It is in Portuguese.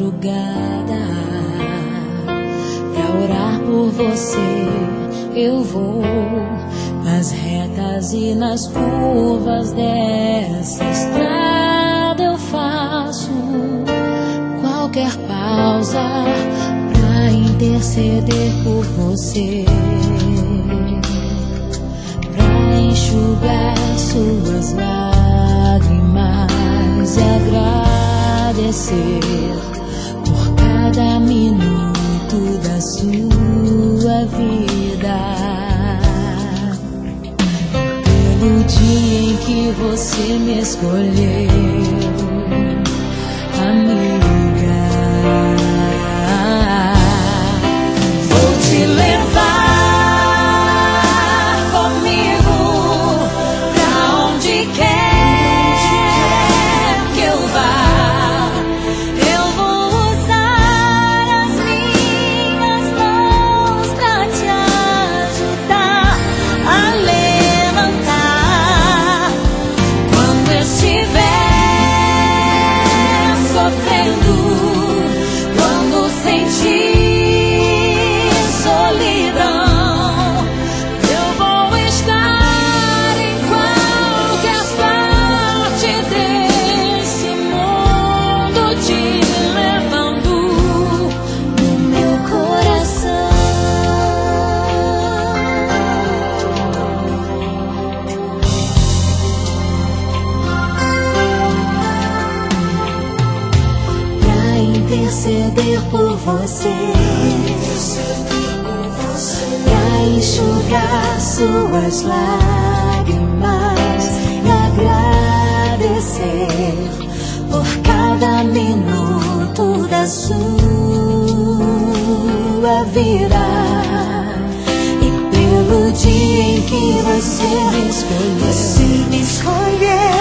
madrugada. Pra orar por você eu vou nas retas e nas curvas dessa estrada. Eu faço qualquer pausa pra interceder por você, pra enxugar suas lágrimas e agradecer por cada minuto da sua vida, pelo dia em que você me escolheu, amiga. Vou te levar comigo pra onde quer que eu vá. Eu vou usar as minhas mãos pra te ajudar a levantar quando estiver sofrendo, quando sentir solidão. Eu vou estar em qualquer parte desse mundo, te levando no meu coração. Pra interceder por você, pra enxugar suas lágrimas e agradecer por cada minuto da sua vida, e pelo dia em que você me escolheu.